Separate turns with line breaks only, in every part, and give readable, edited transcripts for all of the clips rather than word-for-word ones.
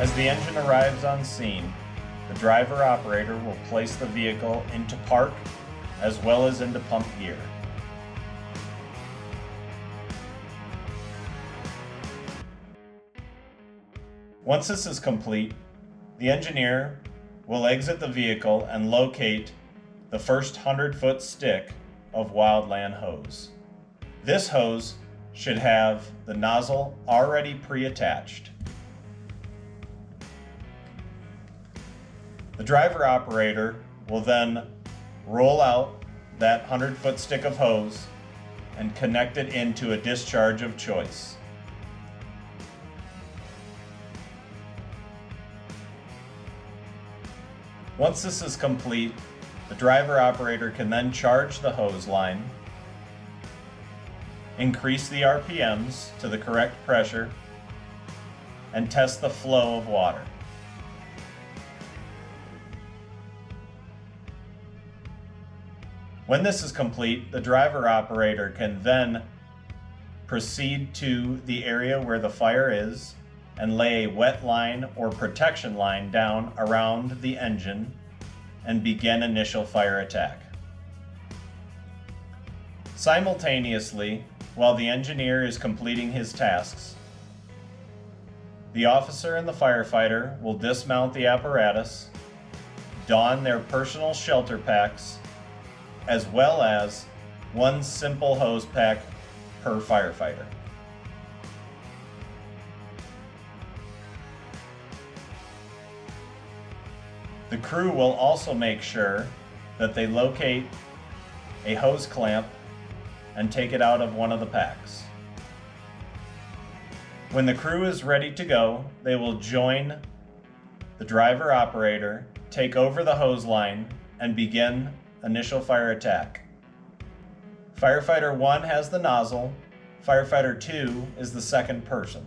As the engine arrives on scene, the driver-operator will place the vehicle into park as well as into pump gear. Once this is complete, the engineer will exit the vehicle and locate the first 100-foot stick of Wildland hose. This hose should have the nozzle already pre-attached. The driver operator will then roll out that 100-foot stick of hose and connect it into a discharge of choice. Once this is complete, the driver operator can then charge the hose line, increase the RPMs to the correct pressure, and test the flow of water. When this is complete, the driver operator can then proceed to the area where the fire is and lay a wet line or protection line down around the engine and begin initial fire attack. Simultaneously, while the engineer is completing his tasks, the officer and the firefighter will dismount the apparatus, don their personal shelter packs, as well as one simple hose pack per firefighter. The crew will also make sure that they locate a hose clamp and take it out of one of the packs. When the crew is ready to go, they will join the driver operator, take over the hose line, and begin initial fire attack. Firefighter 1 has the nozzle, Firefighter 2 is the second person.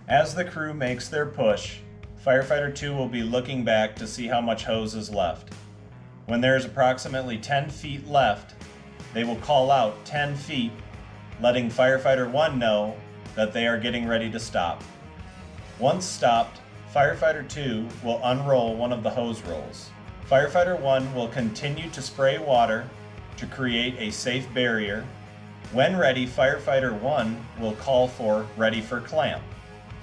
As the crew makes their push, Firefighter 2 will be looking back to see how much hose is left. When there is approximately 10 feet left, they will call out 10 feet, letting Firefighter 1 know that they are getting ready to stop. Once stopped, Firefighter 2 will unroll one of the hose rolls. Firefighter 1 will continue to spray water to create a safe barrier. When ready, Firefighter 1 will call for ready for clamp.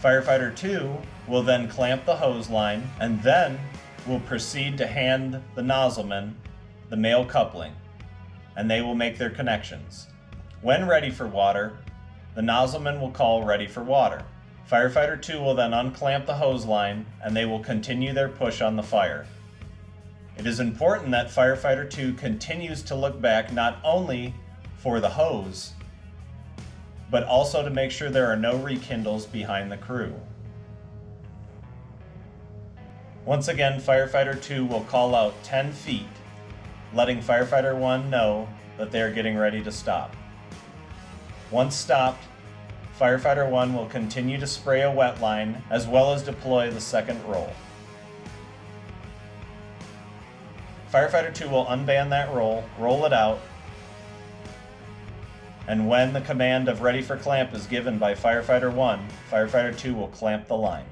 Firefighter 2 will then clamp the hose line and then will proceed to hand the nozzleman the male coupling, and they will make their connections. When ready for water, the nozzleman will call ready for water. Firefighter 2 will then unclamp the hose line and they will continue their push on the fire. It is important that Firefighter 2 continues to look back not only for the hose, but also to make sure there are no rekindles behind the crew. Once again, Firefighter 2 will call out 10 feet, letting Firefighter 1 know that they are getting ready to stop. Once stopped, Firefighter 1 will continue to spray a wet line as well as deploy the second roll. Firefighter 2 will unband that roll, roll it out, and when the command of ready for clamp is given by Firefighter 1, Firefighter 2 will clamp the line.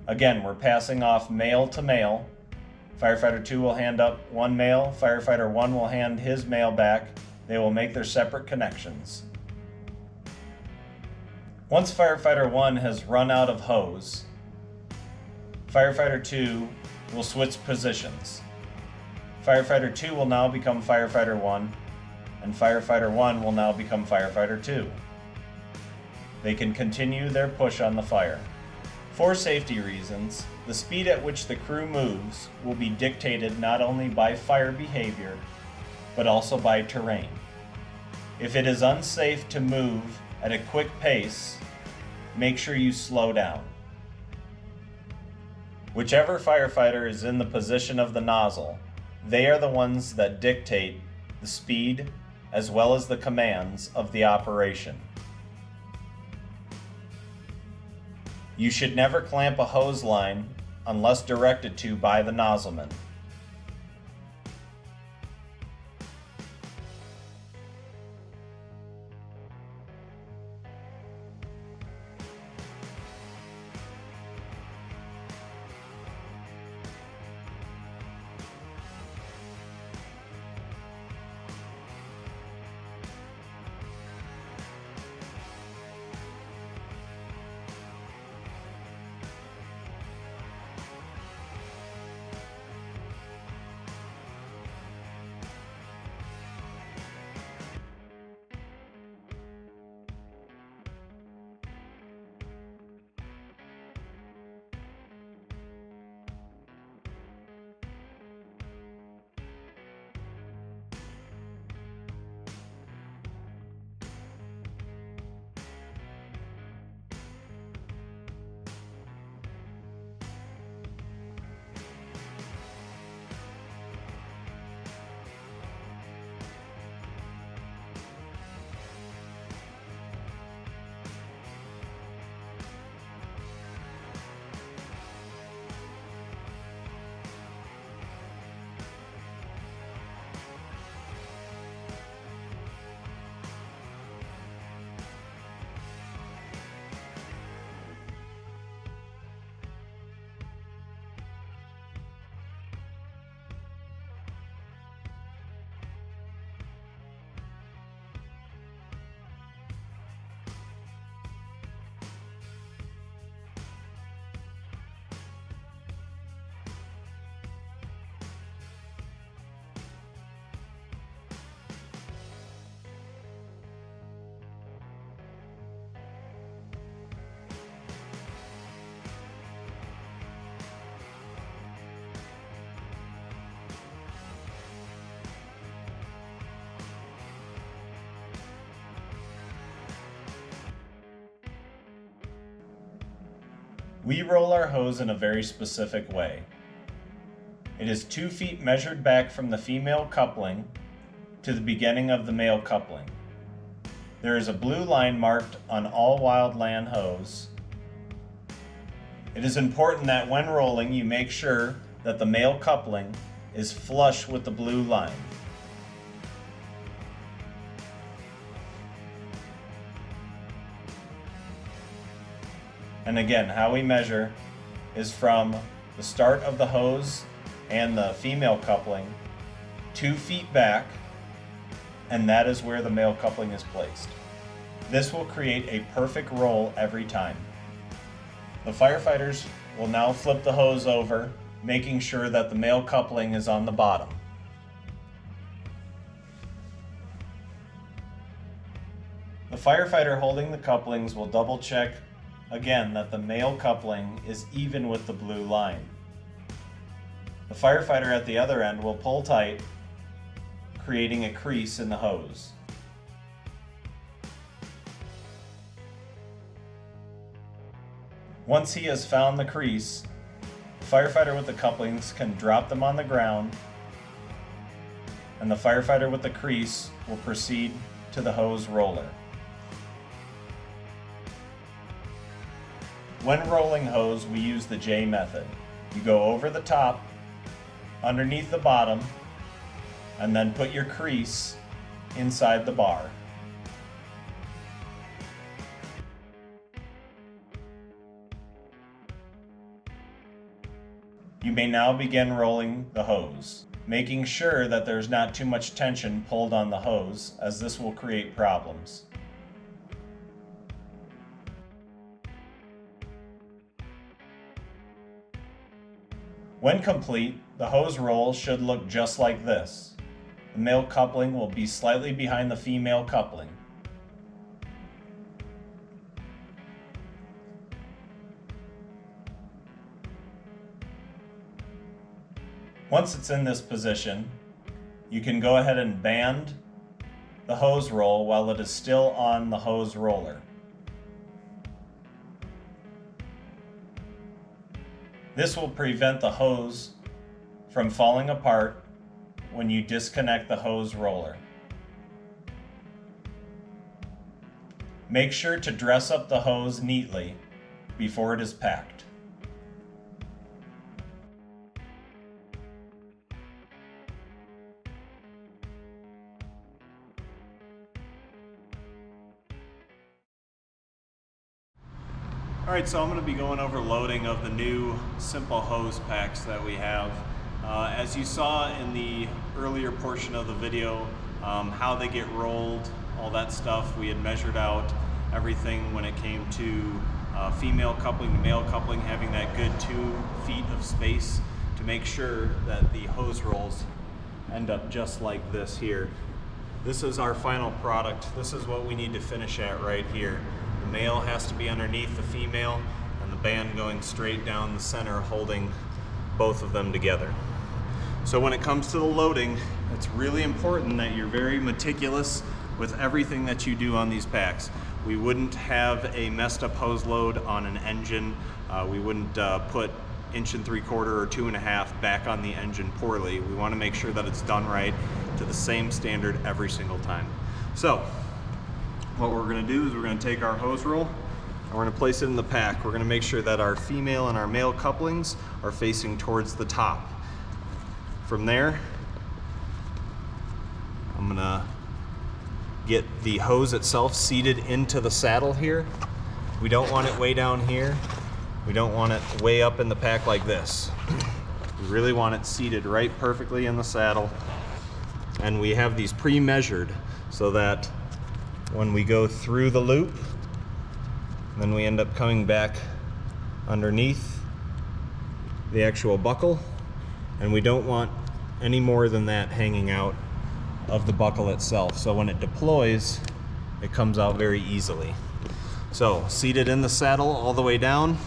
Again, we're passing off male to male. Firefighter 2 will hand up one male, Firefighter 1 will hand his male back. They will make their separate connections. Once Firefighter 1 has run out of hose, Firefighter 2 will switch positions. Firefighter 2 will now become Firefighter 1, and Firefighter 1 will now become Firefighter 2. They can continue their push on the fire. For safety reasons, the speed at which the crew moves will be dictated not only by fire behavior, but also by terrain. If it is unsafe to move at a quick pace, make sure you slow down. Whichever firefighter is in the position of the nozzle, they are the ones that dictate the speed as well as the commands of the operation. You should never clamp a hose line unless directed to by the nozzleman. We roll our hose in a very specific way. It is 2 feet measured back from the female coupling to the beginning of the male coupling. There is a blue line marked on all Wildland hose. It is important that when rolling you make sure that the male coupling is flush with the blue line. And again, how we measure is from the start of the hose and the female coupling 2 feet back, and that is where the male coupling is placed. This will create a perfect roll every time. The firefighters will now flip the hose over, making sure that the male coupling is on the bottom. The firefighter holding the couplings will double check again that the male coupling is even with the blue line. The firefighter at the other end will pull tight, creating a crease in the hose. Once he has found the crease, the firefighter with the couplings can drop them on the ground, and the firefighter with the crease will proceed to the hose roller. When rolling hose, we use the J method. You go over the top, underneath the bottom, and then put your crease inside the bar. You may now begin rolling the hose, making sure that there's not too much tension pulled on the hose, as this will create problems. When complete, the hose roll should look just like this. The male coupling will be slightly behind the female coupling. Once it's in this position, you can go ahead and band the hose roll while it is still on the hose roller. This will prevent the hose from falling apart when you disconnect the hose roller. Make sure to dress up the hose neatly before it is packed. Alright, so I'm going to be going over loading of the new simple hose packs that we have. As you saw in the earlier portion of the video, how they get rolled, all that stuff, we had measured out everything when it came to female coupling to male coupling, having that good 2 feet of space to make sure that the hose rolls end up just like this here. This is our final product. This is what we need to finish at right here. The male has to be underneath the female, and the band going straight down the center, holding both of them together. So when it comes to the loading, it's really important that you're very meticulous with everything that you do on these packs. We wouldn't have a messed up hose load on an engine. We wouldn't put 1 3/4 or 2.5 back on the engine poorly. We want to make sure that it's done right to the same standard every single time. So what we're going to do is we're going to take our hose roll and we're going to place it in the pack. We're going to make sure that our female and our male couplings are facing towards the top. From there, I'm going to get the hose itself seated into the saddle here. We don't want it way down here. We don't want it way up in the pack like this. We really want it seated right perfectly in the saddle. And we have these pre-measured so that when we go through the loop, then we end up coming back underneath the actual buckle, and we don't want any more than that hanging out of the buckle itself. So when it deploys, it comes out very easily. So seated in the saddle all the way down,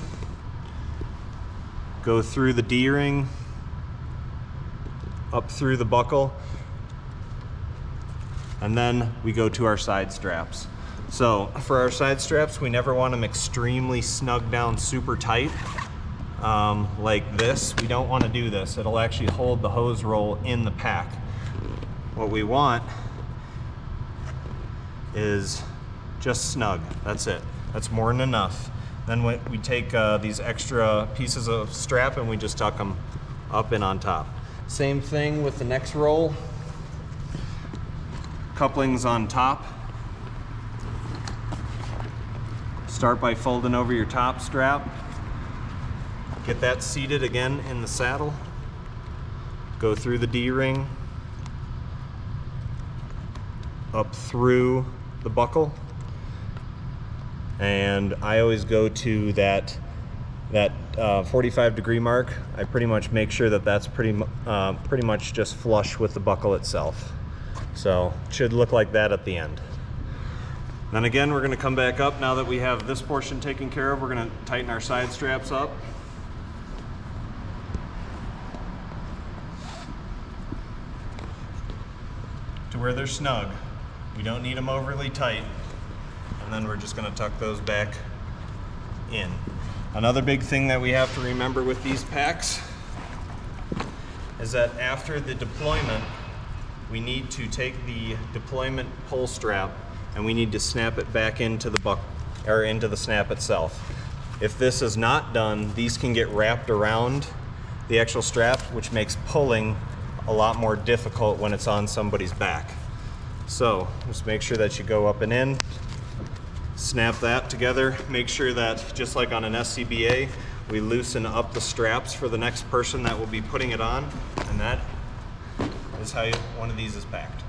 go through the D-ring, up through the buckle, and then we go to our side straps. So for our side straps, we never want them extremely snug down super tight like this. We don't want to do this. It'll actually hold the hose roll in the pack. What we want is just snug. That's it. That's more than enough. Then we take these extra pieces of strap and we just tuck them up and on top. Same thing with the next roll. Couplings on top. Start by folding over your top strap. Get that seated again in the saddle. Go through the D-ring, up through the buckle. And I always go to that 45-degree mark. I pretty much make sure that that's pretty much just flush with the buckle itself. So it should look like that at the end. Then again, we're going to come back up. Now that we have this portion taken care of, we're going to tighten our side straps up. To where they're snug. We don't need them overly tight. And then we're just going to tuck those back in. Another big thing that we have to remember with these packs is that after the deployment, we need to take the deployment pull strap and we need to snap it back into the snap itself. If this is not done, these can get wrapped around the actual strap, which makes pulling a lot more difficult when it's on somebody's back. So just make sure that you go up and in, snap that together. Make sure that, just like on an SCBA, we loosen up the straps for the next person that will be putting it on, and that is how one of these is packed.